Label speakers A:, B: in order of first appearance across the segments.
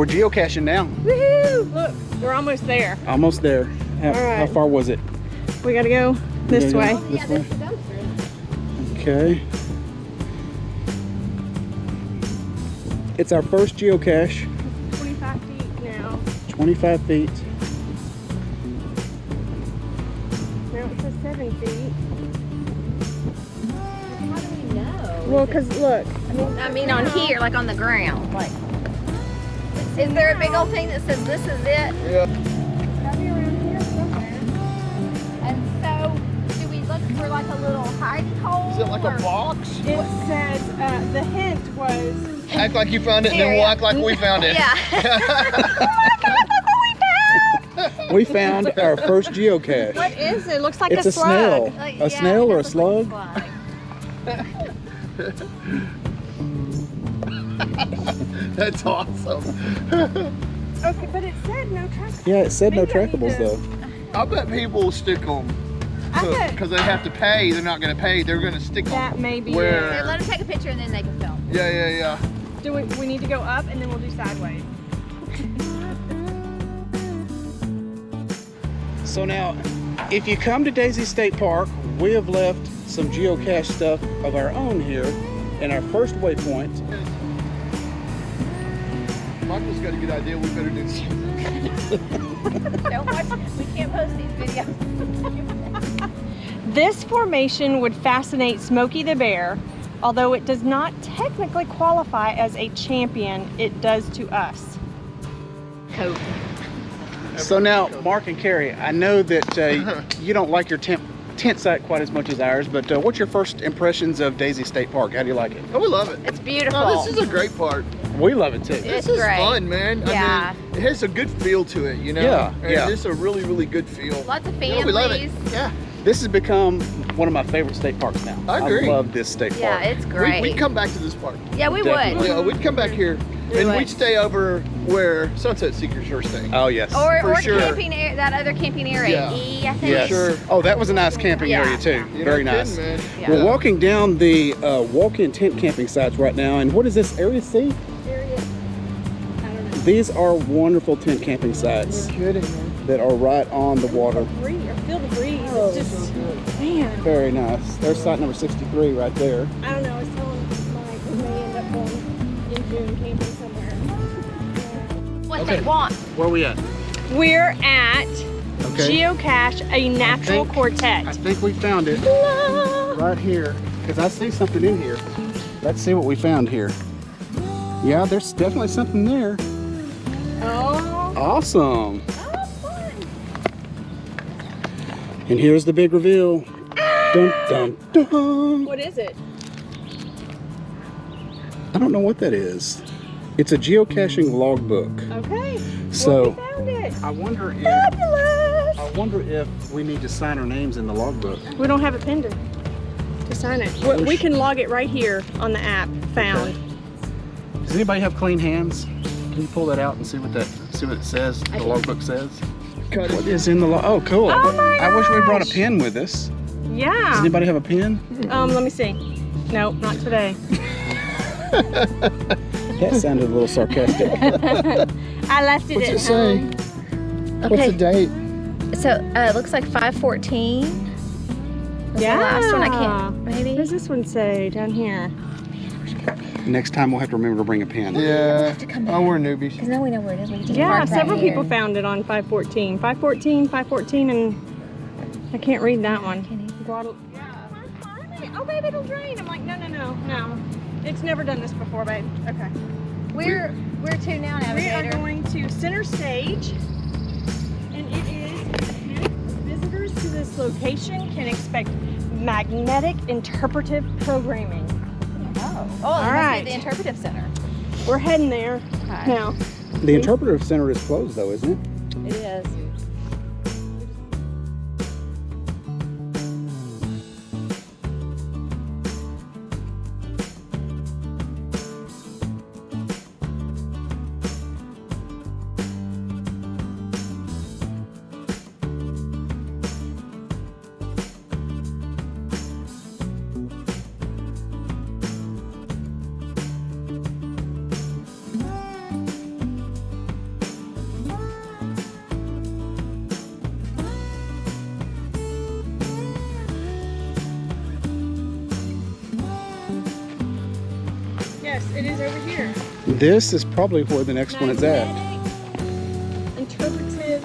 A: We're geocaching now.
B: Woohoo! Look, we're almost there.
A: Almost there. How far was it?
B: We gotta go this way.
A: This way? Okay. It's our first geocache.
B: 25 feet now.
A: 25 feet.
B: Now it says 7 feet.
C: How do we know?
B: Well, because look.
C: I mean on here, like on the ground. Like, is there a big old thing that says this is it?
A: Yeah.
B: Gotta be around here somewhere.
C: And so, do we look for like a little hiding hole?
D: Is it like a box?
B: It says, the hint was...
D: Act like you found it and then we'll act like we found it.
C: Yeah.
A: We found our first geocache.
B: What is it? It looks like
A: It's a
B: slug.
A: snail.
C: Like,
A: A snail or a slug?
D: That's awesome.
B: Okay, but it said no trackables.
A: Yeah, it said no
B: Maybe I need
A: trackables
B: to-
A: though.
D: I bet people will stick them
B: I bet
D: because they have to pay. They're not going to pay. They're going to stick them.
B: that may be
D: Where-
C: Here,
B: it.
C: let them take a picture and then they can film.
D: Yeah.
B: Do we need to go up and then we'll do sideways?
A: So now, if you come to Daisy State Park, we have left some geocache stuff of our own here in our first waypoint.
D: Michael's got a good idea. We better do something.
C: Don't watch. We can't post these videos.
B: This formation would fascinate Smokey the Bear, although it does not technically qualify as a champion, it does to us.
C: Cool.
A: So now, Marc and Kari, I know that you don't like your tent site quite as much as ours, but what's your first impressions of Daisy State Park? How do you like it?
D: Oh, we love it.
C: It's beautiful.
D: No, this is a great park.
A: We love it too.
C: It's
D: This is
C: great.
D: fun, man.
C: Yeah.
D: I mean, it has a good feel to it, you know?
A: Yeah,
D: And
A: yeah.
D: It's a really, really good feel.
C: Lots of
D: Yeah,
C: families.
D: we love it. Yeah.
A: This has become one of my favorite state parks now.
D: I agree.
A: love this state
C: Yeah,
A: park.
C: it's great.
D: We'd come back to this park.
C: Yeah, we
A: Definitely.
C: would.
D: Yeah, we'd come back here and
C: would.
D: we'd stay over where Sunset Seekers are staying.
A: Oh yes.
C: Or
D: sure.
C: camping area, that other camping area,
D: Yeah.
C: E, I think.
A: yes.
D: sure.
A: Oh, that was a nice camping
C: Yeah,
A: area too.
D: You're
A: Very
D: not
A: nice.
D: kidding, man.
C: Yeah.
A: We're walking down the walk-in tent camping sites right now, and what is this, Area C?
B: Area, I don't know.
A: These are wonderful tent camping sites
D: Kidding, man.
A: that are right on the water.
B: Breeze, or feel the breeze.
D: Oh,
B: It's just,
D: so good.
B: man,
A: Very nice. There's site number 63 right there.
B: I don't know. I was telling Mike we may end up going in June camping somewhere.
C: What they want.
A: Where are we at?
B: We're at
A: Okay.
B: Geocache, a natural
A: think-
B: quartet.
A: I think we found it right here, because I see something in here. Let's see what we found here. Yeah, there's definitely something there.
B: Oh,
A: Awesome. And here's the big reveal. Dun, dun, dun.
B: what is it?
A: I don't know what that is. It's a geocaching logbook.
B: Okay.
A: So
B: well, we found it.
A: I wonder if
B: Fabulous.
A: we need to sign our names in the logbook.
B: We don't have a pen to sign it. We can log it right here on the app. Found.
A: Does anybody have clean hands? Can you pull that out and see what it says? The logbook says.
D: Cut
A: What
D: it.
A: is in the log? Oh, cool.
B: Oh my
A: I wish we brought a
B: gosh.
A: pen with us. Does
B: Yeah.
A: anybody have a pen?
B: Let me see. Nope, not today.
A: That sounded a little sarcastic.
B: I left it
D: What's
B: at
D: it say?
B: home.
D: What's the date?
C: So it looks like 5/14. Was
B: Yeah.
C: the last one I can't.
B: What
C: Maybe.
B: does this one say down here?
A: Next time we'll have to remember to bring a pen.
D: Yeah.
C: to come back.
D: Oh, we're newbies.
C: Because now we know where it is. We can just
B: Yeah,
C: mark that
B: several
C: here.
B: people found it on 514. 514, and I can't read that one. Guadal- Oh, babe, it'll drain. I'm like, no. It's never done this before, babe. Okay.
C: Where to now,
B: We are
C: Navigator?
B: going to center stage, and it is visitors to this location can expect magnetic interpretive programming.
C: Oh,
B: All
C: it must
B: right.
C: be the Interpretive Center.
B: We're heading there
C: Okay.
B: now.
A: The Interpretive Center is closed though, isn't it?
C: It is.
B: Yes, it is over here.
A: This is probably where the next one is at.
B: Magnetic Interpretive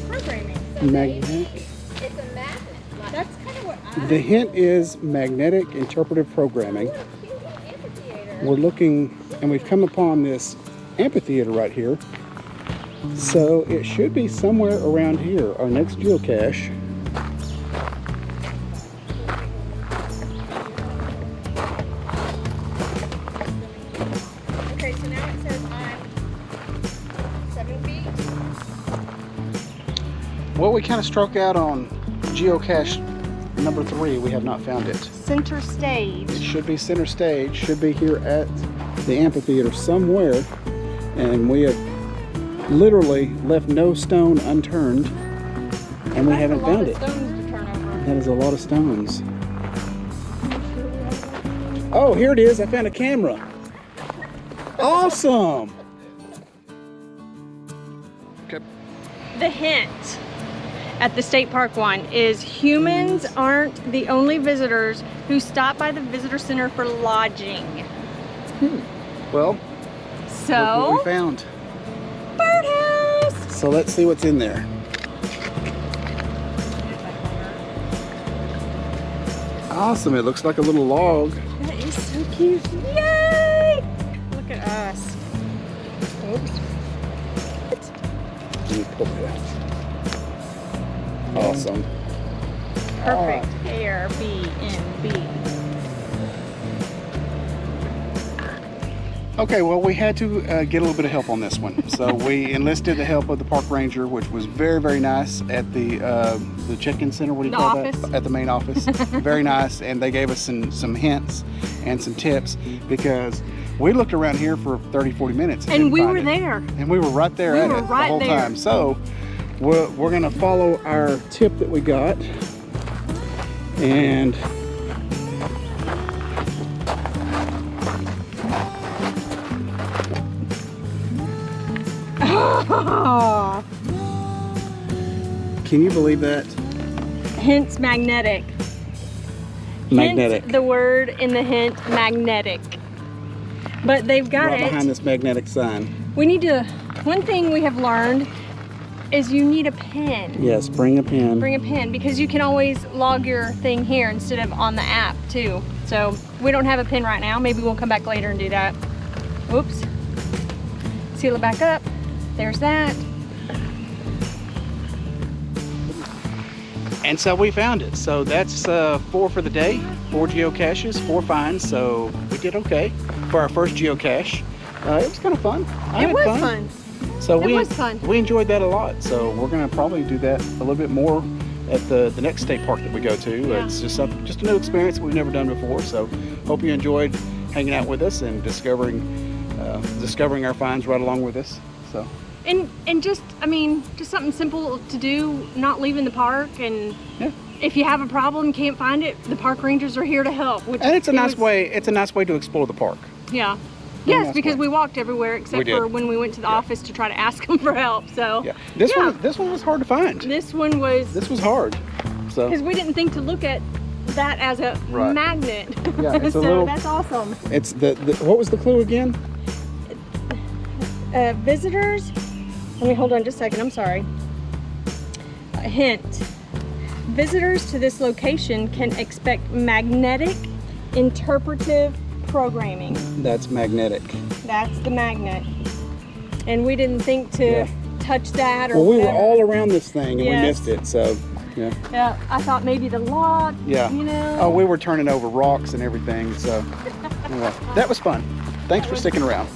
B: Programming. So
A: Magnetic.
C: It's a magnet. Like,
B: that's kind of what I...
A: The hint is magnetic interpretive programming.
C: cute little amphitheater.
A: We're looking, and we've come upon this amphitheater right here. So it should be somewhere around here, our next geocache.
B: Okay, so now it says I'm 7 feet.
A: Well, we kind of struck out on geocache number 3. We have not found it.
B: Center stage.
A: It should be center stage, should be here at the amphitheater somewhere. And we have literally left no stone unturned, and we haven't found it.
B: Stones to turn over.
A: That is a lot of stones. Oh, here it is. I found a camera. Awesome. Okay.
B: The hint at the state park one is humans aren't the only visitors who stop by the visitor center for lodging.
A: Well, look what
B: So,
A: we found.
B: birdhouse.
A: So let's see what's in there. Awesome. It looks like a little log.
B: That is so cute. Yay! Look at us. Oops.
A: Let me pull it out. Awesome.
B: Perfect Airbnb.
A: Okay, well, we had to get a little bit of help on this one. So we enlisted the help of the park ranger, which was very, very nice at the check-in center. What do you
B: The
A: call
B: office.
A: that? At the main office. Very nice, and they gave us some hints and some tips because we looked around here for 30, 40 minutes.
B: And
A: didn't
B: we
A: find
B: were
A: it.
B: there.
A: And we were right there
B: We
A: at
B: were
A: it
B: right
A: the whole
B: there.
A: time. So we're gonna follow our tip that we got, and can you believe that?
B: Hint's magnetic.
A: Magnetic.
B: Hint the word in the hint, magnetic. But they've got
A: Right
B: it.
A: behind this magnetic sign.
B: We need to, one thing we have learned is you need a pen.
A: Yes, bring a pen.
B: Bring a pen because you can always log your thing here instead of on the app too. So we don't have a pen right now. Maybe we'll come back later and do that. Whoops. Seal it back up. There's that.
A: And so we found it. So that's 4 for the day. 4 geocaches, 4 finds. So we did okay for our first geocache. It was kind of fun. I
B: It
A: had
B: was fun.
A: So
B: It was fun.
A: we enjoyed that a lot. So we're gonna probably do that a little bit more at the next state park that we go to.
B: Yeah.
A: It's just a new experience that we've never done before. So hope you enjoyed hanging out with us and discovering our finds right along with us. So
B: And just, I mean, just something simple to do, not leaving the park. And
A: yeah.
B: if you have a problem, can't find it, the park rangers are here to help. Which
A: And it's a
B: it
A: nice
B: was-
A: way. It's a nice way to explore the park.
B: Yeah.
A: Very
B: Yes,
A: nice
B: because
A: way.
B: we walked everywhere except
A: We did.
B: for when we went to the office to try to ask them for help. So
A: Yeah. This
B: Yeah.
A: one was hard to find.
B: this one was,
A: This was hard. So
B: because we didn't think to look at that as a
A: Right.
B: magnet.
A: Yeah, it's a
B: so
A: little-
B: that's awesome.
A: it's the what was the clue again?
B: Visitors, let me hold on just a second, I'm sorry. A hint. Visitors to this location can expect magnetic interpretive programming.
A: That's magnetic.
B: That's the magnet. And we didn't think to
A: Yeah.
B: touch that or
A: Well, we were
B: whatever.
A: all around this thing and
B: Yes.
A: we missed it. So yeah.
B: Yeah, I thought maybe the log,
A: Yeah.
B: you know.
A: Oh, we were turning over rocks and everything. So anyway, that was fun. Thanks for sticking around.